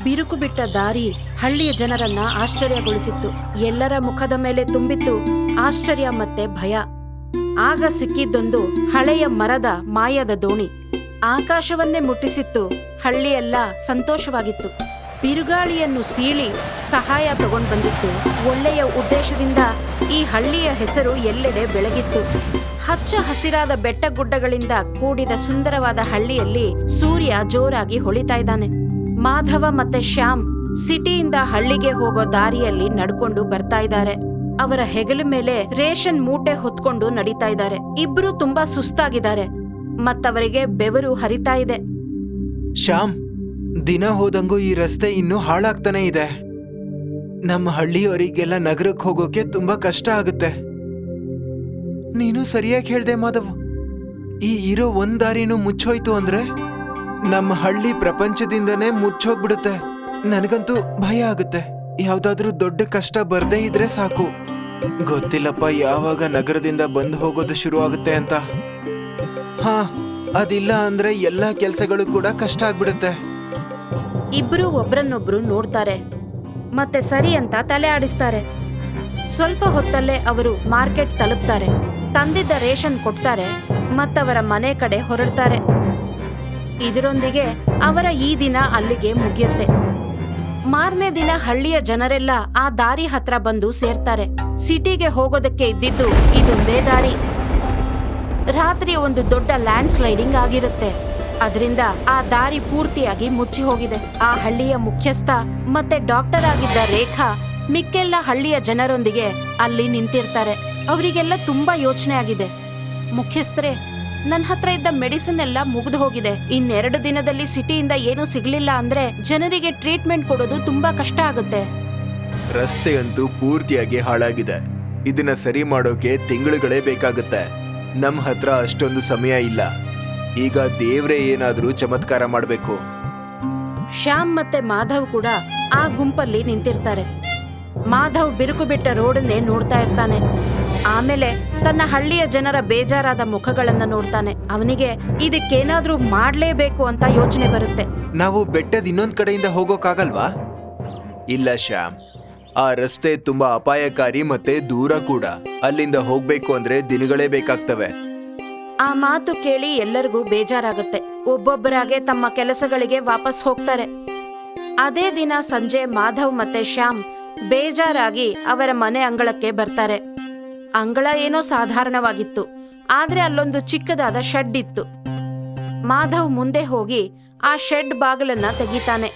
ಬಿರುಕು ಬಿಟ್ಟ ದಾರಿ ಹಳ್ಳಿಯ ಜನರನ್ನ ಆಶ್ಚರ್ಯಗೊಳಿಸಿತ್ತು. ಎಲ್ಲರ ಮುಖದ ಮೇಲೆ ತುಂಬಿತ್ತು ಆಶ್ಚರ್ಯ ಮತ್ತೆ ಭಯ. ಆಗ ಸಿಕ್ಕಿದ್ದೊಂದು ಹಳೆಯ ಮರದ ಮಾಯದ ದೋಣಿ. ಆಕಾಶವನ್ನೇ ಮುಟ್ಟಿಸಿತ್ತು. ಹಳ್ಳಿಯೆಲ್ಲ ಸಂತೋಷವಾಗಿತ್ತು. ಬಿರುಗಾಳಿಯನ್ನು ಸೀಳಿ ಸಹಾಯ ತಗೊಂಡು ಬಂದಿತ್ತು. ಒಳ್ಳೆಯ ಉದ್ದೇಶದಿಂದ ಈ ಹಳ್ಳಿಯ ಹೆಸರು ಎಲ್ಲೆಡೆ ಬೆಳಗಿತ್ತು. ಹಚ್ಚ ಹಸಿರಾದ ಬೆಟ್ಟ ಗುಡ್ಡಗಳಿಂದ ಕೂಡಿದ ಸುಂದರವಾದ ಹಳ್ಳಿಯಲ್ಲಿ ಸೂರ್ಯ ಜೋರಾಗಿ ಹೊಳಿತಾ ಇದ್ದಾನೆ. ಮಾಧವ ಮತ್ತೆ ಶ್ಯಾಮ್ ಸಿಟಿಯಿಂದ ಹಳ್ಳಿಗೆ ಹೋಗೋ ದಾರಿಯಲ್ಲಿ ನಡ್ಕೊಂಡು ಬರ್ತಾ ಇದ್ದಾರೆ. ಅವರ ಹೆಗಲ ಮೇಲೆ ರೇಷನ್ ಮೂಟೆ ಹೊತ್ಕೊಂಡು ನಡೀತಾ ಇದ್ದಾರೆ. ಇಬ್ರು ತುಂಬಾ ಸುಸ್ತಾಗಿದ್ದಾರೆ ಮತ್ತವರಿಗೆ ಬೆವರು ಹರಿತಾ ಇದೆ. ಶ್ಯಾಮ್, ದಿನ ಹೋದಂಗೂ ಈ ರಸ್ತೆ ಇನ್ನೂ ಹಾಳಾಗ್ತಾನೆ ಇದೆ. ನಮ್ಮ ಹಳ್ಳಿಯವರಿಗೆಲ್ಲ ನಗರಕ್ಕೆ ಹೋಗೋಕೆ ತುಂಬಾ ಕಷ್ಟ ಆಗುತ್ತೆ. ನೀನು ಸರಿಯಾಗಿ ಹೇಳ್ದೆ ಮಾಧವ್. ಈ ಇರೋ ಒಂದ್ ದಾರಿನೂ ಮುಚ್ಚೋಯ್ತು ಅಂದ್ರೆ ನಮ್ಮ ಹಳ್ಳಿ ಪ್ರಪಂಚದಿಂದನೇ ಮುಚ್ಚೋಗ್ಬಿಡುತ್ತೆ. ನನಗಂತೂ ಭಯ ಆಗುತ್ತೆ. ಯಾವ್ದಾದ್ರೂ ದೊಡ್ಡ ಕಷ್ಟ ಬರ್ದೇ ಇದ್ರೆ ಸಾಕು. ಗೊತ್ತಿಲ್ಲಪ್ಪ ಯಾವಾಗ ನಗರದಿಂದ ಬಂದು ಹೋಗೋದು ಶುರು ಆಗುತ್ತೆ ಅಂತ. ಹಾ, ಅದಿಲ್ಲ ಅಂದ್ರೆ ಎಲ್ಲಾ ಕೆಲ್ಸಗಳು ಕೂಡ ಕಷ್ಟ ಆಗ್ಬಿಡುತ್ತೆ. ಇಬ್ರು ಒಬ್ರನ್ನೊಬ್ರು ನೋಡ್ತಾರೆ ಮತ್ತೆ ಸರಿ ಅಂತ ತಲೆ ಆಡಿಸ್ತಾರೆ. ಸ್ವಲ್ಪ ಹೊತ್ತಲ್ಲೇ ಅವರು ಮಾರ್ಕೆಟ್ ತಲುಪ್ತಾರೆ. ತಂದಿದ್ದ ರೇಷನ್ ಕೊಡ್ತಾರೆ ಮತ್ತವರ ಮನೆ ಕಡೆ ಹೊರಡ್ತಾರೆ. ಇದರೊಂದಿಗೆ ಅವರ ಈ ದಿನ ಅಲ್ಲಿಗೆ ಮುಗಿಯುತ್ತೆ. ಮಾರನೇ ದಿನ ಹಳ್ಳಿಯ ಜನರೆಲ್ಲ ಆ ದಾರಿ ಹತ್ರ ಬಂದು ಸೇರ್ತಾರೆ. ಸಿಟಿಗೆ ಹೋಗೋದಕ್ಕೆ ಇದ್ದಿದ್ದು ಇದೊಂದೇ ದಾರಿ. ರಾತ್ರಿ ಒಂದು ದೊಡ್ಡ ಲ್ಯಾಂಡ್ ಸ್ಲೈಡಿಂಗ್ ಆಗಿರುತ್ತೆ. ಅದರಿಂದ ಆ ದಾರಿ ಪೂರ್ತಿಯಾಗಿ ಮುಚ್ಚಿ ಹೋಗಿದೆ. ಆ ಹಳ್ಳಿಯ ಮುಖ್ಯಸ್ಥ ಮತ್ತೆ ಡಾಕ್ಟರ್ ಆಗಿದ್ದ ರೇಖಾ ಮಿಕ್ಕೆಲ್ಲ ಹಳ್ಳಿಯ ಜನರೊಂದಿಗೆ ಅಲ್ಲಿ ನಿಂತಿರ್ತಾರೆ. ಅವರಿಗೆಲ್ಲ ತುಂಬಾ ಯೋಚನೆ ಆಗಿದೆ. ಮುಖ್ಯಸ್ಥರೇ, ನನ್ನ ಹತ್ರ ಇದ್ದ ಮೆಡಿಸಿನ್ ಎಲ್ಲ ಮುಗ್ದು ಹೋಗಿದೆ. ಇನ್ನೆರಡು ದಿನದಲ್ಲಿ ಸಿಟಿಯಿಂದ ಏನೂ ಸಿಗ್ಲಿಲ್ಲ ಅಂದ್ರೆ ಜನರಿಗೆ ಟ್ರೀಟ್ಮೆಂಟ್ ಕೊಡೋದು ತುಂಬಾ ಕಷ್ಟ ಆಗುತ್ತೆ. ರಸ್ತೆಯಂತೂ ಪೂರ್ತಿಯಾಗಿ ಹಾಳಾಗಿದೆ. ಇದನ್ನ ಸರಿ ಮಾಡೋಕೆ ತಿಂಗಳುಗಳೇ ಬೇಕಾಗುತ್ತೆ. ನಮ್ಮ ಹತ್ರ ಅಷ್ಟೊಂದು ಸಮಯ ಇಲ್ಲ. ಈಗ ದೇವ್ರೇ ಏನಾದ್ರೂ ಚಮತ್ಕಾರ ಮಾಡ್ಬೇಕು. ಶ್ಯಾಮ್ ಮತ್ತೆ ಮಾಧವ್ ಕೂಡ ಆ ಗುಂಪಲ್ಲಿ ನಿಂತಿರ್ತಾರೆ. ಮಾಧವ್ ಬಿರುಕು ಬಿಟ್ಟ ರೋಡನ್ನೇ ನೋಡ್ತಾ ಇರ್ತಾನೆ. ಆಮೇಲೆ ತನ್ನ ಹಳ್ಳಿಯ ಜನರ ಬೇಜಾರಾದ ಮುಖಗಳನ್ನ ನೋಡ್ತಾನೆ. ಅವನಿಗೆ ಇದಕ್ಕೇನಾದ್ರೂ ಮಾಡ್ಲೇಬೇಕು ಅಂತ ಯೋಚನೆ ಬರುತ್ತೆ. ನಾವು ಬೆಟ್ಟದ ಇನ್ನೊಂದ್ ಕಡೆಯಿಂದ ಹೋಗೋಕ್ಕಾಗಲ್ವಾ? ಇಲ್ಲ ಶ್ಯಾಮ್, ಆ ರಸ್ತೆ ತುಂಬಾ ಅಪಾಯಕಾರಿ ಮತ್ತೆ ದೂರ ಕೂಡ. ಅಲ್ಲಿಂದ ಹೋಗ್ಬೇಕು ಅಂದ್ರೆ ದಿನಗಳೇ ಬೇಕಾಗ್ತವೆ. ಆ ಮಾತು ಕೇಳಿ ಎಲ್ಲರಿಗೂ ಬೇಜಾರಾಗುತ್ತೆ. ಒಬ್ಬೊಬ್ಬರಾಗೆ ತಮ್ಮ ಕೆಲಸಗಳಿಗೆ ವಾಪಸ್ ಹೋಗ್ತಾರೆ. ಅದೇ ದಿನ ಸಂಜೆ ಮಾಧವ್ ಮತ್ತೆ ಶ್ಯಾಮ್ ಬೇಜಾರಾಗಿ ಅವರ ಮನೆ ಅಂಗಳಕ್ಕೆ ಬರ್ತಾರೆ. ಅಂಗಳ ಏನೋ ಸಾಧಾರಣವಾಗಿತ್ತು, ಆದ್ರೆ ಅಲ್ಲೊಂದು ಚಿಕ್ಕದಾದ ಶೆಡ್ ಇತ್ತು. ಮಾಧವ್ ಮುಂದೆ ಹೋಗಿ ಆ ಶೆಡ್ ಬಾಗಿಲನ್ನ ತೆಗಿತಾನೆ.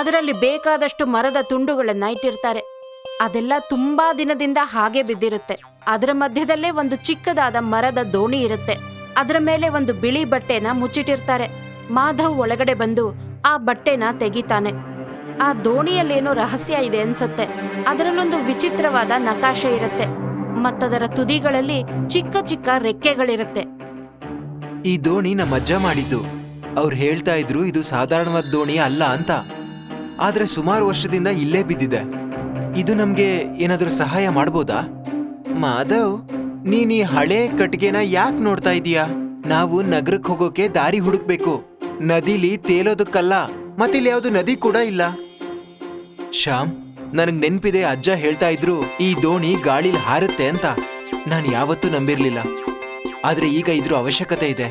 ಅದರಲ್ಲಿ ಬೇಕಾದಷ್ಟು ಮರದ ತುಂಡುಗಳನ್ನ ಇಟ್ಟಿರ್ತಾರೆ. ಅದೆಲ್ಲ ತುಂಬಾ ದಿನದಿಂದ ಹಾಗೆ ಬಿದ್ದಿರುತ್ತೆ. ಅದರ ಮಧ್ಯದಲ್ಲೇ ಒಂದು ಚಿಕ್ಕದಾದ ಮರದ ದೋಣಿ ಇರುತ್ತೆ. ಅದರ ಮೇಲೆ ಒಂದು ಬಿಳಿ ಬಟ್ಟೆನ ಮುಚ್ಚಿಟ್ಟಿರ್ತಾರೆ. ಮಾಧವ್ ಒಳಗಡೆ ಬಂದು ಆ ಬಟ್ಟೆನ ತೆಗಿತಾನೆ. ಆ ದೋಣಿಯಲ್ಲೇನೋ ರಹಸ್ಯ ಇದೆ ಅನ್ಸತ್ತೆ. ಅದರಲ್ಲೊಂದು ವಿಚಿತ್ರವಾದ ನಕಾಶೆ ಇರುತ್ತೆ ಮತ್ತದರ ತುದಿಗಳಲ್ಲಿ ಚಿಕ್ಕ ಚಿಕ್ಕ ರೆಕ್ಕೆಗಳಿರುತ್ತೆ. ಈ ದೋಣಿ ನಮ್ಮ ಅಜ್ಜ ಮಾಡಿದ್ದು. ಅವ್ರು ಹೇಳ್ತಾ ಇದ್ರು ಇದು ಸಾಧಾರಣವಾದ ದೋಣಿ ಅಲ್ಲ ಅಂತ. ಆದ್ರೆ ಸುಮಾರು ವರ್ಷದಿಂದ ಇಲ್ಲೇ ಬಿದ್ದಿದೆ. ಇದು ನಮ್ಗೆ ಏನಾದ್ರೂ ಸಹಾಯ ಮಾಡ್ಬೋದಾ? ಮಾಧವ್, ನೀನ್ ಈ ಹಳೆ ಕಟ್ಗೆನ ಯಾಕೆ ನೋಡ್ತಾ ಇದೀಯಾ? ನಾವು ನಗರಕ್ಕೆ ಹೋಗೋಕೆ ದಾರಿ ಹುಡುಕ್ಬೇಕು, ನದಿಲಿ ತೇಲೋದಕ್ಕಲ್ಲ. ಮತ್ತಿಲ್ಲಿ ಯಾವ್ದು ನದಿ ಕೂಡ ಇಲ್ಲ. ಶ್ಯಾಮ್, ನನಗ್ ನೆನ್ಪಿದೆ, ಅಜ್ಜ ಹೇಳ್ತಾ ಇದ್ರು ಈ ದೋಣಿ ಗಾಳಿಲಿ ಹಾರುತ್ತೆ ಅಂತ. ನಾನು ಯಾವತ್ತೂ ನಂಬಿರ್ಲಿಲ್ಲ, ಆದ್ರೆ ಈಗ ಇದ್ರ ಅವಶ್ಯಕತೆ ಇದೆ.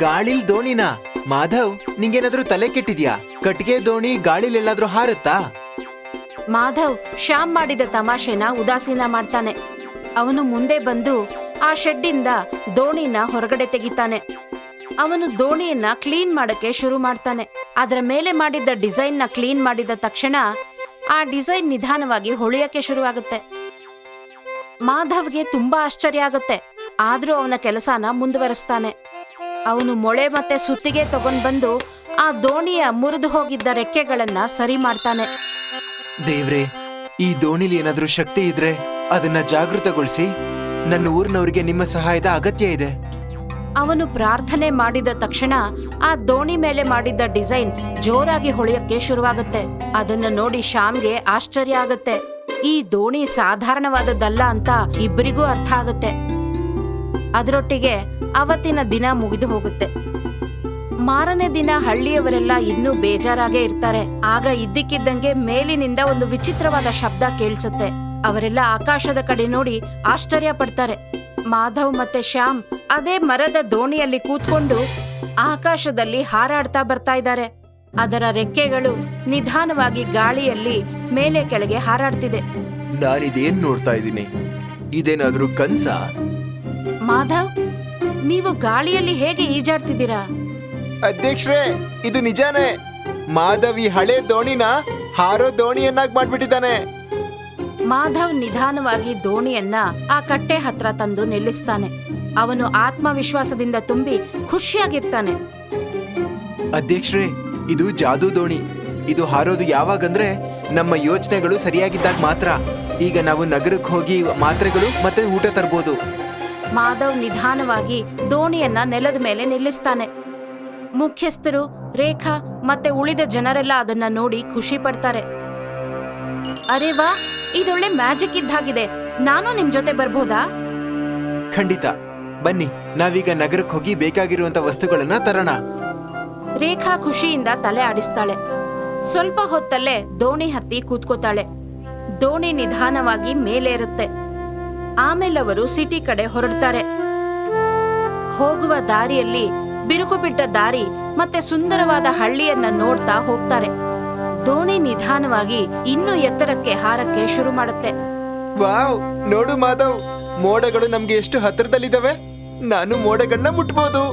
ಗಾಳಿಲ್ ದೋಣಿನಾ? ಮಾಧವ್, ನಿಂಗೇನಾದ್ರೂ ತಲೆ ಕೆಟ್ಟಿದ್ಯಾ? ಕಟ್ಗೆ ದೋಣಿ ಗಾಳಿಲೆಲ್ಲಾದ್ರೂ ಹಾರುತ್ತಾ? ಮಾಧವ್ ಶ್ಯಾಮ್ ಮಾಡಿದ ತಮಾಷೆನ ಉದಾಸೀನ ಮಾಡ್ತಾನೆ. ಅವನು ಮುಂದೆ ಬಂದು ಆ ಶೆಡ್ಡಿಂದ ದೋಣಿನ ಹೊರಗಡೆ ತೆಗಿತಾನೆ. ಅವನು ದೋಣಿಯನ್ನ ಕ್ಲೀನ್ ಮಾಡಕ್ಕೆ ಶುರು ಮಾಡ್ತಾನೆ. ಅದರ ಮೇಲೆ ಮಾಡಿದ್ದ ಡಿಸೈನ್ನ ಕ್ಲೀನ್ ಮಾಡಿದ ತಕ್ಷಣ ಆ ಡಿಸೈನ್ ನಿಧಾನವಾಗಿ ಹೊಳೆಯಕ್ಕೆ ಶುರುವಾಗುತ್ತೆ. ಮಾಧವ್ಗೆ ತುಂಬಾ ಆಶ್ಚರ್ಯ ಆಗುತ್ತೆ. ಆದ್ರೂ ಅವನ ಕೆಲಸನ ಮುಂದುವರಿಸ್ತಾನೆ. ಅವನು ಮೊಳೆ ಮತ್ತೆ ಸುತ್ತಿಗೆ ತಗೊಂಡ್ ಬಂದು ಆ ದೋಣಿಯ ಮುರಿದು ಹೋಗಿದ್ದ ರೆಕ್ಕೆಗಳನ್ನ ಸರಿ ಮಾಡ್ತಾನೆ. ದೇವ್ರೆ, ಈ ದೋಣಿಲಿ ಏನಾದ್ರೂ ಶಕ್ತಿ ಇದ್ರೆ ಅದನ್ನ ಜಾಗೃತಗೊಳಿಸಿ. ನನ್ನ ಊರಿನವರಿಗೆ ನಿಮ್ಮ ಸಹಾಯದ ಅಗತ್ಯ ಇದೆ. ಅವನು ಪ್ರಾರ್ಥನೆ ಮಾಡಿದ ತಕ್ಷಣ ಆ ದೋಣಿ ಮೇಲೆ ಮಾಡಿದ್ದ ಡಿಸೈನ್ ಜೋರಾಗಿ ಹೊಳೆಯಕ್ಕೆ ಶುರುವಾಗುತ್ತೆ. ಅದನ್ನ ನೋಡಿ ಶ್ಯಾಮ್ಗೆ ಆಶ್ಚರ್ಯ ಆಗುತ್ತೆ. ಈ ದೋಣಿ ಸಾಧಾರಣವಾದದ್ದಲ್ಲ ಅಂತ ಇಬ್ಬರಿಗೂ ಅರ್ಥ ಆಗುತ್ತೆ. ಅದರೊಟ್ಟಿಗೆ ಅವತ್ತಿನ ದಿನ ಮುಗಿದು ಹೋಗುತ್ತೆ. ಮಾರನೇ ದಿನ ಹಳ್ಳಿಯವರೆಲ್ಲ ಇನ್ನೂ ಬೇಜಾರಾಗೇ ಇರ್ತಾರೆ. ಆಗ ಇದ್ದಕ್ಕಿದ್ದಂಗೆ ಮೇಲಿನಿಂದ ಒಂದು ವಿಚಿತ್ರವಾದ ಶಬ್ದ ಕೇಳಿಸುತ್ತೆ. ಅವರೆಲ್ಲ ಆಕಾಶದ ಕಡೆ ನೋಡಿ ಆಶ್ಚರ್ಯ ಪಡ್ತಾರೆ. ಮಾಧವ್ ಮತ್ತೆ ಶ್ಯಾಮ್ ಅದೇ ಮರದ ದೋಣಿಯಲ್ಲಿ ಕೂತ್ಕೊಂಡು ಆಕಾಶದಲ್ಲಿ ಹಾರಾಡ್ತಾ ಬರ್ತಾ ಇದ್ದಾರೆ. ಅದರ ರೆಕ್ಕೆಗಳು ನಿಧಾನವಾಗಿ ಗಾಳಿಯಲ್ಲಿ ಮೇಲೆ ಕೆಳಗೆ ಹಾರಾಡ್ತಿದೆ. ನಾನಿದೇನ್ ನೋಡ್ತಾ ಇದ್ದೀನಿ? ಇದೇನಾದ್ರೂ ಕನ್ಸ? ಮಾಧವ್, ನೀವು ಗಾಳಿಯಲ್ಲಿ ಹೇಗೆ ಈಜಾಡ್ತಿದ್ದೀರಾ? ಅಧ್ಯಕ್ಷರೇ, ಇದು ನಿಜಾನೇ. ಮಾಧವ್ ಈ ಹಳೆ ದೋಣಿನ ಹಾರೋ ದೋಣಿಯನ್ನಾಗಿ ಮಾಡ್ಬಿಟ್ಟಿದ್ದಾನೆ. ಮಾಧವ್ ನಿಧಾನವಾಗಿ ದೋಣಿಯನ್ನ ಆ ಕಟ್ಟೆ ಹತ್ರ ತಂದು ನಿಲ್ಲಿಸ್ತಾನೆ. ಅವನು ಆತ್ಮವಿಶ್ವಾಸದಿಂದ ತುಂಬಿ ಖುಷಿಯಾಗಿರ್ತಾನೆ. ಅಧ್ಯಕ್ಷರೇ, ಇದು ಜಾದೂ ದೋಣಿ. ಇದು ಹಾರೋದು ಯಾವಾಗಂದ್ರೆ ನಮ್ಮ ಯೋಚನೆಗಳು ಸರಿಯಾಗಿದ್ದಾಗ ಮಾತ್ರ. ಈಗ ನಾವು ನಗರಕ್ಕೆ ಹೋಗಿ ಮಾತ್ರೆಗಳು ಮತ್ತೆ ಊಟ ತರ್ಬೋದು. ಮಾಧವ್ ನಿಧಾನವಾಗಿ ದೋಣಿಯನ್ನ ನೆಲದ ಮೇಲೆ ನಿಲ್ಲಿಸ್ತಾನೆ. ಮುಖ್ಯಸ್ಥರು, ರೇಖಾ ಮತ್ತೆ ಉಳಿದ ಜನರೆಲ್ಲ ಅದನ್ನ ನೋಡಿ ಖುಷಿ ಪಡ್ತಾರೆ. ಅರೆ ವಾ, ಇದೊಳ್ಳೆ ಮ್ಯಾಜಿಕ್ ಇದ್ದಾಗಿದೆ. ನಾನು ನಿಮ್ ಜೊತೆ ಬರ್ಬೋದಾ? ಖಂಡಿತ ಬನ್ನಿ, ನಾವೀಗ ನಗರಕ್ಕೆ ಹೋಗಿ ಬೇಕಾಗಿರುವಂತ ವಸ್ತುಗಳನ್ನ ತರೋಣ. ರೇಖಾ ಖುಷಿಯಿಂದ ತಲೆ ಆಡಿಸ್ತಾಳೆ. ಸ್ವಲ್ಪ ಹೊತ್ತಲ್ಲೇ ದೋಣಿ ಹತ್ತಿ ಕೂತ್ಕೋತಾಳೆ. ದೋಣಿ ನಿಧಾನವಾಗಿ ಮೇಲೇರುತ್ತೆ. ಆಮೇಲೆ ಅವರು ಸಿಟಿ ಕಡೆ ಹೊರಡ್ತಾರೆ. ಹೋಗುವ ದಾರಿಯಲ್ಲಿ ಬಿರುಕು ಬಿಟ್ಟ ದಾರಿ ಮತ್ತೆ ಸುಂದರವಾದ ಹಳ್ಳಿಯನ್ನ ನೋಡ್ತಾ ಹೋಗ್ತಾರೆ. ದೋಣಿ ನಿಧಾನವಾಗಿ ಇನ್ನೂ ಎತ್ತರಕ್ಕೆ ಹಾರಕ್ಕೆ ಶುರು ಮಾಡುತ್ತೆ. ವಾವ್, ನೋಡು ಮಾಧವ್, ಮೋಡಗಳು ನಮ್ಗೆ ಎಷ್ಟು ಹತ್ತಿರದಲ್ಲಿದ್ದಾವೆ. ನಾನು ಮೋಡಗಳನ್ನ ಮುಟ್ಬೋದು.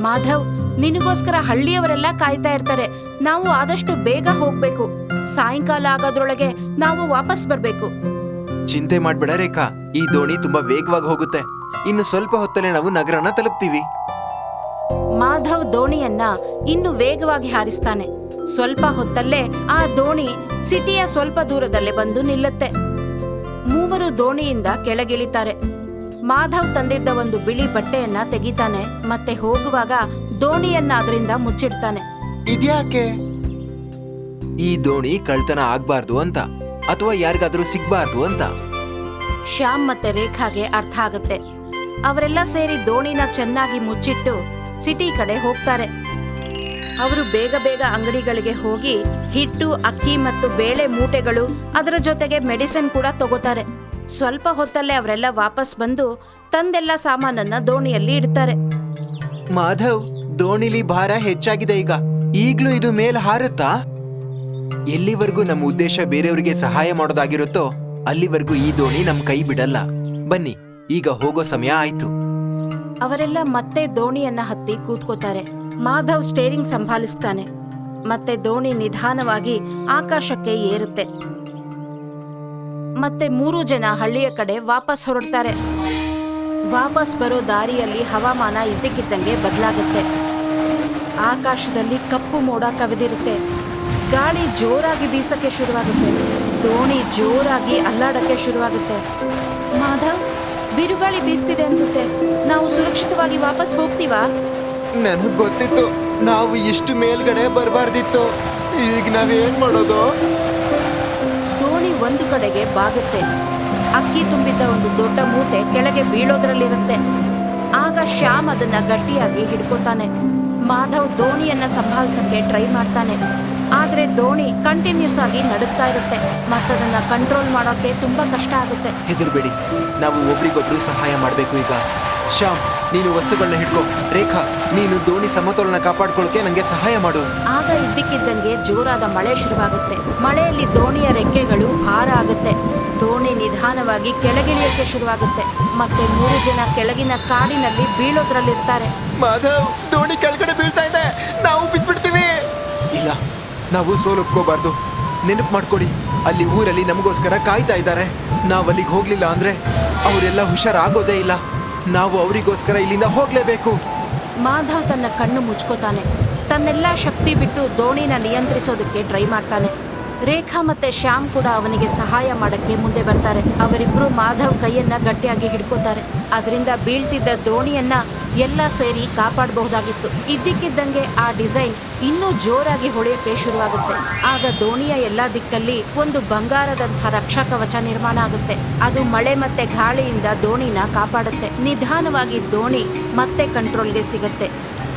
ಮಾಧವ್, ನಿನಗೋಸ್ಕರ ಹಳ್ಳಿಯವರೆಲ್ಲ ಕಾಯ್ತಾ ಇರ್ತಾರೆ. ನಾವು ಆದಷ್ಟು ಬೇಗ ಹೋಗ್ಬೇಕು. ಸಾಯಂಕಾಲ ಆಗೋದ್ರೊಳಗೆ ನಾವು ವಾಪಸ್ ಬರ್ಬೇಕು. ಚಿಂತೆ ಮಾಡ್ಬೇಡ ರೇಖಾ, ಈ ದೋಣಿ ತುಂಬಾ ವೇಗವಾಗಿ ಹೋಗುತ್ತೆ. ಇನ್ನು ಸ್ವಲ್ಪ ಹೊತ್ತಲ್ಲೇ ನಾವು ನಗರನ ತಲುಪ್ತೀವಿ. ಮಾಧವ್ ದೋಣಿಯನ್ನ ಇನ್ನು ವೇಗವಾಗಿ ಹಾರಿಸ್ತಾನೆ. ಸ್ವಲ್ಪ ಹೊತ್ತಲ್ಲೇ ಆ ದೋಣಿ ಸಿಟಿಯ ಸ್ವಲ್ಪ ದೂರದಲ್ಲೇ ಬಂದು ನಿಲ್ಲುತ್ತೆ. ಮೂವರು ದೋಣಿಯಿಂದ ಕೆಳಗಿಳಿತಾರೆ. ಮಾಧವ್ ತಂದಿದ್ದ ಒಂದು ಬಿಳಿ ಬಟ್ಟೆಯನ್ನ ತೆಗಿತಾನೆ ಮತ್ತೆ ಹೋಗುವಾಗ ದೋಣಿಯನ್ನ ಅದರಿಂದ ಮುಚ್ಚಿಡ್ತಾನೆ. ಇದ್ಯಾಕೆ? ಈ ದೋಣಿ ಕಳ್ತನ ಆಗ್ಬಾರ್ದು ಅಂತ, ಅಥವಾ ಯಾರಿಗಾದ್ರೂ ಸಿಗ್ಬಾರ್ದು ಅಂತ. ಶ್ಯಾಮ್ ಮತ್ತೆ ರೇಖಾಗೆ ಅರ್ಥ ಆಗುತ್ತೆ. ಅವರೆಲ್ಲ ಸೇರಿ ದೋಣಿನ ಚೆನ್ನಾಗಿ ಮುಚ್ಚಿಟ್ಟು ಸಿಟಿ ಕಡೆ ಹೋಗ್ತಾರೆ. ಅವರು ಬೇಗ ಬೇಗ ಅಂಗಡಿಗಳಿಗೆ ಹೋಗಿ ಹಿಟ್ಟು, ಅಕ್ಕಿ ಮತ್ತು ಬೇಳೆ ಮೂಟೆಗಳು, ಅದರ ಜೊತೆಗೆ ಮೆಡಿಸಿನ್ ಕೂಡ ತಗೋತಾರೆ. ಸ್ವಲ್ಪ ಹೊತ್ತಲ್ಲೇ ಅವರೆಲ್ಲ ವಾಪಸ್ ಬಂದು ತಂದೆಲ್ಲ ಸಾಮಾನನ್ನ ದೋಣಿಯಲ್ಲಿ ಇಡ್ತಾರೆ. ಮಾಧವ್, ದೋಣಿಲಿ ಭಾರ ಹೆಚ್ಚಾಗಿದೆ. ಈಗ್ಲೂ ಇದು ಮೇಲ್ ಹಾರುತ್ತಾ? ಎಲ್ಲಿವರೆಗೂ ನಮ್ಮ ಉದ್ದೇಶ ಬೇರೆಯವರಿಗೆ ಸಹಾಯ ಮಾಡೋದಾಗಿರುತ್ತೋ ಅಲ್ಲಿವರೆಗೂ ಈ ದೋಣಿ ನಮ್ ಕೈ ಬಿಡಲ್ಲ. ಬನ್ನಿ, ಈಗ ಹೋಗೋ ಸಮಯ ಆಯ್ತು. ಅವರೆಲ್ಲ ಮತ್ತೆ ದೋಣಿಯನ್ನ ಹತ್ತಿ ಕೂತ್ಕೋತಾರೆ. ಮಾಧವ್ ಸ್ಟೇರಿಂಗ್ ಸಂಭಾಲಿಸ್ತಾನೆ ಮತ್ತೆ ದೋಣಿ ನಿಧಾನವಾಗಿ ಆಕಾಶಕ್ಕೆ ಏರುತ್ತೆ. ಮತ್ತೆ 3 ಜನ ಹಳ್ಳಿಯ ಕಡೆ ವಾಪಸ್ ಹೊರಡ್ತಾರೆ. ವಾಪಸ್ ಬರೋ ದಾರಿಯಲ್ಲಿ ಹವಾಮಾನ ಇದ್ದಕ್ಕಿದ್ದಂಗೆ ಬದಲಾಗುತ್ತೆ. ಆಕಾಶದಲ್ಲಿ ಕಪ್ಪು ಮೋಡ ಕವಿದಿರುತ್ತೆ. ಗಾಳಿ ಜೋರಾಗಿ ಬೀಸಕ್ಕೆ ಶುರುವಾಗುತ್ತೆ. ದೋಣಿ ಜೋರಾಗಿ ಅಲ್ಲಾಡಕ್ಕೆ ಶುರುವಾಗುತ್ತೆ. ಮಾಧವ್, ಬಿರುಗಾಳಿ ಬೀಸ್ತಿದೆ ಅನ್ಸುತ್ತೆ. ನಾವು ಸುರಕ್ಷಿತವಾಗಿ ವಾಪಸ್ ಹೋಗ್ತೀವಾ? ನನಗ್ ಗೊತ್ತಿತ್ತು ನಾವು ಇಷ್ಟು ಮೇಲ್ಗಡೆ ಬರಬಾರ್ದಿತ್ತು. ಈಗ ನಾವೇನ್ ಮಾಡೋದು? ದೋಣಿ ಒಂದು ಕಡೆಗೆ ಬಾಗುತ್ತೆ. ಅಕ್ಕಿ ತುಂಬಿದ್ದ ಒಂದು ದೊಡ್ಡ ಮೂಟೆ ಕೆಳಗೆ ಬೀಳೋದ್ರಲ್ಲಿರುತ್ತೆ. ಆಗ ಶ್ಯಾಮ್ ಅದನ್ನ ಗಟ್ಟಿಯಾಗಿ ಹಿಡ್ಕೋತಾನೆ. ಮಾಧವ್ ದೋಣಿಯನ್ನ ಸಂಭಾಳಿಸಕ್ಕೆ ಟ್ರೈ ಮಾಡ್ತಾನೆ. ಆದ್ರೆ ದೋಣಿ ಕಂಟಿನ್ಯೂಸ್ ಆಗಿ ನಡುತ್ತಾ ಇರುತ್ತೆ. ಮತ್ತದನ್ನ ಕಂಟ್ರೋಲ್ ಮಾಡೋಕೆ ತುಂಬಾ ಕಷ್ಟ ಆಗುತ್ತೆ. ಹೆದರ್ಬೇಡಿ, ನಾವು ಒಬ್ರಿಗೊಬ್ರು ಸಹಾಯ ಮಾಡ್ಬೇಕು. ಈಗ ಶ್ಯಾಮ್, ನೀನು ವಸ್ತುಗಳನ್ನ ಹಿಡ್ಕೊ. ರೇಖಾ, ನೀನು ದೋಣಿ ಸಮತೋಲನ ಕಾಪಾಡ್ಕೊಳ್ಳೋಕೆ ನಂಗೆ ಸಹಾಯ ಮಾಡು. ಆಗ ಇದ್ದಕ್ಕಿದ್ದಂಗೆ ಜೋರಾದ ಮಳೆ ಶುರುವಾಗುತ್ತೆ. ಮಳೆಯಲ್ಲಿ ದೋಣಿಯ ರೆಕ್ಕೆಗಳು ಭಾರ ಆಗುತ್ತೆ. ದೋಣಿ ನಿಧಾನವಾಗಿ ಕೆಳಗಿಳಿಯಕ್ಕೆ ಶುರುವಾಗುತ್ತೆ. ಮತ್ತೆ 3 ಜನ ಕೆಳಗಿನ ಕಾಡಿನಲ್ಲಿ ಬೀಳೋದ್ರಲ್ಲಿರ್ತಾರೆ. ಮಾಧವ್, ದೋಣಿ ಕೆಳಗಡೆ ಬೀಳ್ತಾ ಇದೆ, ನಾವು ಬಿದ್ಬಿಡ್ತೀವಿ. ಇಲ್ಲ, ನಾವು ಸೋಲೊಪ್ಕೋಬಾರ್ದು. ನೆನಪು ಮಾಡ್ಕೊಡಿ, ಅಲ್ಲಿ ಊರಲ್ಲಿ ನಮಗೋಸ್ಕರ ಕಾಯ್ತಾ ಇದ್ದಾರೆ. ನಾವಲ್ಲಿಗೆ ಹೋಗ್ಲಿಲ್ಲ ಅಂದ್ರೆ ಅವರೆಲ್ಲ ಹುಷಾರಾಗೋದೇ ಇಲ್ಲ. ನಾವು ಅವರಿಗೋಸ್ಕರ ಇಲ್ಲಿಂದ ಹೋಗ್ಲೇಬೇಕು. ಮಾಧವ್ ತನ್ನ ಕಣ್ಣು ಮುಚ್ಕೋತಾನೆ. ತನ್ನೆಲ್ಲ ಶಕ್ತಿ ಬಿಟ್ಟು ದೋಣಿನ ನಿಯಂತ್ರಿಸೋದಕ್ಕೆ ಟ್ರೈ ಮಾಡ್ತಾನೆ. ರೇಖಾ ಮತ್ತೆ ಶ್ಯಾಮ್ ಕೂಡ ಅವನಿಗೆ ಸಹಾಯ ಮಾಡಕ್ಕೆ ಮುಂದೆ ಬರ್ತಾರೆ. ಅವರಿಬ್ರು ಮಾಧವ್ ಕೈಯನ್ನ ಗಟ್ಟಿಯಾಗಿ ಹಿಡ್ಕೋತಾರೆ. ಅದರಿಂದ ಬೀಳ್ತಿದ್ದ ದೋಣಿಯನ್ನ ಎಲ್ಲ ಸೇರಿ ಕಾಪಾಡಬಹುದಾಗಿತ್ತು. ಇದ್ದಕ್ಕಿದ್ದಂಗೆ ಆ ಡಿಸೈನ್ ಇನ್ನೂ ಜೋರಾಗಿ ಹೊಳೆಯಕ್ಕೆ ಶುರುವಾಗುತ್ತೆ. ಆಗ ದೋಣಿಯ ಎಲ್ಲಾ ದಿಕ್ಕಲ್ಲಿ ಒಂದು ಬಂಗಾರದಂಥ ರಕ್ಷಾ ಕವಚ ನಿರ್ಮಾಣ ಆಗುತ್ತೆ. ಅದು ಮಳೆ ಮತ್ತೆ ಗಾಳಿಯಿಂದ ದೋಣಿನ ಕಾಪಾಡುತ್ತೆ. ನಿಧಾನವಾಗಿ ದೋಣಿ ಮತ್ತೆ ಕಂಟ್ರೋಲ್ಗೆ ಸಿಗುತ್ತೆ.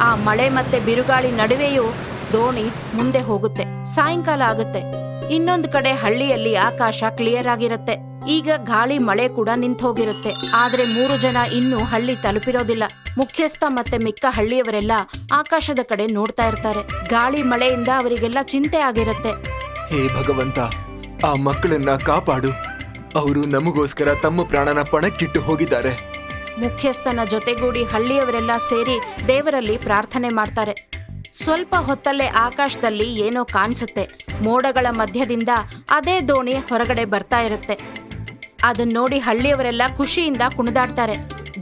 ಆ ಮಳೆ ಮತ್ತೆ ಬಿರುಗಾಳಿ ನಡುವೆಯೂ ದೋಣಿ ಮುಂದೆ ಹೋಗುತ್ತೆ. ಸಾಯಂಕಾಲ ಆಗುತ್ತೆ. ಇನ್ನೊಂದು ಕಡೆ ಹಳ್ಳಿಯಲ್ಲಿ ಆಕಾಶ ಕ್ಲಿಯರ್ ಆಗಿರುತ್ತೆ. ಈಗ ಗಾಳಿ ಮಳೆ ಕೂಡ ನಿಂತು ಹೋಗಿರುತ್ತೆ. ಆದ್ರೆ 3 ಜನ ಇನ್ನೂ ಹಳ್ಳಿ ತಲುಪಿರೋದಿಲ್ಲ. ಮುಖ್ಯಸ್ಥ ಮತ್ತೆ ಮಿಕ್ಕ ಹಳ್ಳಿಯವರೆಲ್ಲ ಆಕಾಶದ ಕಡೆ ನೋಡ್ತಾ ಇರ್ತಾರೆ. ಗಾಳಿ ಮಳೆಯಿಂದ ಅವರಿಗೆಲ್ಲ ಚಿಂತೆ ಆಗಿರುತ್ತೆ. ಹೇ ಭಗವಂತ, ಆ ಮಕ್ಕಳನ್ನ ಕಾಪಾಡು. ಅವರು ನಮಗೋಸ್ಕರ ತಮ್ಮ ಪ್ರಾಣನ ಪಣಕ್ಕಿಟ್ಟು ಹೋಗಿದ್ದಾರೆ. ಮುಖ್ಯಸ್ಥನ ಜೊತೆಗೂಡಿ ಹಳ್ಳಿಯವರೆಲ್ಲ ಸೇರಿ ದೇವರಲ್ಲಿ ಪ್ರಾರ್ಥನೆ ಮಾಡ್ತಾರೆ. ಸ್ವಲ್ಪ ಹೊತ್ತಲ್ಲೇ ಆಕಾಶದಲ್ಲಿ ಏನೋ ಕಾಣಿಸುತ್ತೆ. ಮೋಡಗಳ ಮಧ್ಯದಿಂದ ಅದೇ ದೋಣಿ ಹೊರಗಡೆ ಬರ್ತಾ ಇರುತ್ತೆ. ಅದನ್ನ ನೋಡಿ ಹಳ್ಳಿಯವರೆಲ್ಲ ಖುಷಿಯಿಂದ ಕುಣಿದಾಡ್ತಾರೆ.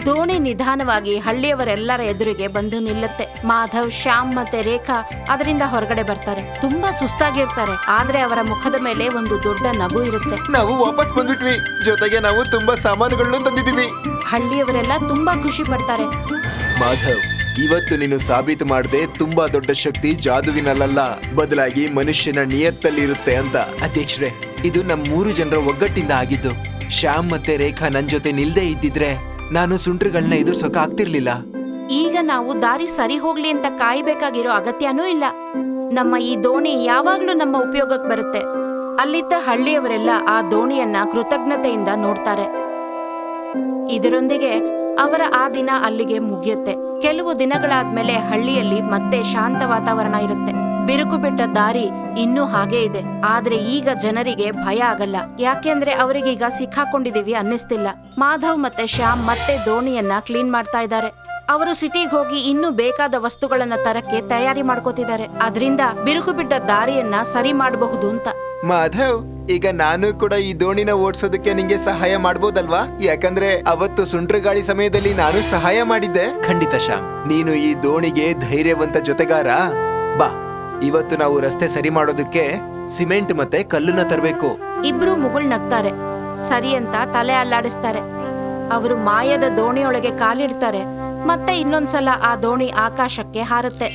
ದೋಣಿ ನಿಧಾನವಾಗಿ ಹಳ್ಳಿಯವರೆಲ್ಲರ ಎದುರಿಗೆ ಬಂದು ನಿಲ್ಲುತ್ತೆ. ಮಾಧವ್, ಶ್ಯಾಮ್ ಮತ್ತೆ ರೇಖಾ ಅದರಿಂದ ಹೊರಗಡೆ ಬರ್ತಾರೆ. ತುಂಬಾ ಸುಸ್ತಾಗಿರ್ತಾರೆ. ಆದ್ರೆ ಅವರ ಮುಖದ ಮೇಲೆ ಒಂದು ದೊಡ್ಡ ನಗು ಇರುತ್ತೆ. ನಾವು ವಾಪಸ್ ಬಂದ್ಬಿಟ್ವಿ. ಜೊತೆಗೆ ನಾವು ತುಂಬಾ ಸಾಮಾನುಗಳನ್ನು ತಂದಿದ್ದೀವಿ. ಹಳ್ಳಿಯವರೆಲ್ಲ ತುಂಬಾ ಖುಷಿ ಪಡ್ತಾರೆ. ಮಾಧವ್, ಇವತ್ತು ನೀನು ಸಾಬೀತು ಮಾಡದೆ ತುಂಬಾ ದೊಡ್ಡ ಶಕ್ತಿ ಜಾದುವಿನಲ್ಲ, ಬದಲಾಗಿ ಮನುಷ್ಯನ ನಿಯತ್ತಲ್ಲಿರುತ್ತೆ ಅಂತ. ಅಧ್ಯಕ್ಷರೇ, ಇದು ನಮ್ಮ 3 ಜನರ ಒಗ್ಗಟ್ಟಿಂದ ಆಗಿದ್ದು. ಶ್ಯಾಮ್ ಮತ್ತೆ ರೇಖಾ ನನ್ ಜೊತೆ ನಿಲ್ದೇ ಇದ್ದಿದ್ರೆ ನಾನು ಸುಂಟ್ರಗಳನ್ನ ಎದುರ್ಸೋಕ ಆಗ್ತಿರ್ಲಿಲ್ಲ. ಈಗ ನಾವು ದಾರಿ ಸರಿ ಹೋಗ್ಲಿ ಅಂತ ಕಾಯ್ಬೇಕಾಗಿರೋ ಅಗತ್ಯನೂ ಇಲ್ಲ. ನಮ್ಮ ಈ ದೋಣಿ ಯಾವಾಗ್ಲೂ ನಮ್ಮ ಉಪಯೋಗಕ್ಕೆ ಬರುತ್ತೆ. ಅಲ್ಲಿದ್ದ ಹಳ್ಳಿಯವರೆಲ್ಲ ಆ ದೋಣಿಯನ್ನ ಕೃತಜ್ಞತೆಯಿಂದ ನೋಡ್ತಾರೆ. ಇದರೊಂದಿಗೆ ಅವರ ಆ ದಿನ ಅಲ್ಲಿಗೆ ಮುಗಿಯುತ್ತೆ. ಕೆಲವು ದಿನಗಳಾದ್ಮೇಲೆ ಹಳ್ಳಿಯಲ್ಲಿ ಮತ್ತೆ ಶಾಂತ ವಾತಾವರಣ ಇರುತ್ತೆ. ಬಿರುಕು ಬಿಟ್ಟ ದಾರಿ ಇನ್ನೂ ಹಾಗೇ ಇದೆ. ಆದ್ರೆ ಈಗ ಜನರಿಗೆ ಭಯ ಆಗಲ್ಲ. ಯಾಕೆಂದ್ರೆ ಅವರಿಗೀಗ ಸಿಕ್ಕಾಕೊಂಡಿದೀವಿ ಅನ್ನಿಸ್ತಿಲ್ಲ. ಮಾಧವ್ ಮತ್ತೆ ಶ್ಯಾಮ್ ಮತ್ತೆ ದೋಣಿಯನ್ನ ಕ್ಲೀನ್ ಮಾಡ್ತಾ ಇದ್ದಾರೆ. ಅವರು ಸಿಟಿಗೆ ಹೋಗಿ ಇನ್ನೂ ಬೇಕಾದ ವಸ್ತುಗಳನ್ನ ತರಕ್ಕೆ ತಯಾರಿ ಮಾಡ್ಕೋತಿದ್ದಾರೆ. ಅದರಿಂದ ಬಿರುಕು ಬಿಟ್ಟ ದಾರಿಯನ್ನ ಸರಿ ಮಾಡಬಹುದು ಅಂತ. ಮಾಧವ್, ಈಗ ನಾನು ಕೂಡ ಈ ದೋಣಿನ ಓಡಿಸೋದಕ್ಕೆ ನಿಂಗೆ ಸಹಾಯ ಮಾಡ್ಬೋದಲ್ವಾ? ಯಾಕಂದ್ರೆ ಅವತ್ತು ಸುಂಟ್ರಗಾಳಿ ಸಮಯದಲ್ಲಿ ನಾನು ಸಹಾಯ ಮಾಡಿದ್ದೆ. ಖಂಡಿತ ಶ್ಯಾಮ್, ನೀನು ಈ ದೋಣಿಗೆ ಧೈರ್ಯವಂತ ಜೊತೆಗಾರ. ಬಾ, ಇವತ್ತು ನಾವು ರಸ್ತೆ ಸರಿ ಮಾಡೋದಕ್ಕೆ ಸಿಮೆಂಟ್ ಮತ್ತೆ ಕಲ್ಲನ್ನ ತರಬೇಕು. ಇಬ್ರು ಮುಗುಳ್ನಗ್ತಾರೆ. ಸರಿ ಅಂತ ತಲೆ ಅಲ್ಲಾಡಿಸ್ತಾರೆ. ಅವರು ಮಾಯದ ದೋಣಿಯೊಳಗೆ ಕಾಲಿಡ್ತಾರೆ. ಮತ್ತೆ ಇನ್ನೊಂದ್ಸಲ ಆ ದೋಣಿ ಆಕಾಶಕ್ಕೆ ಹಾರುತ್ತೆ.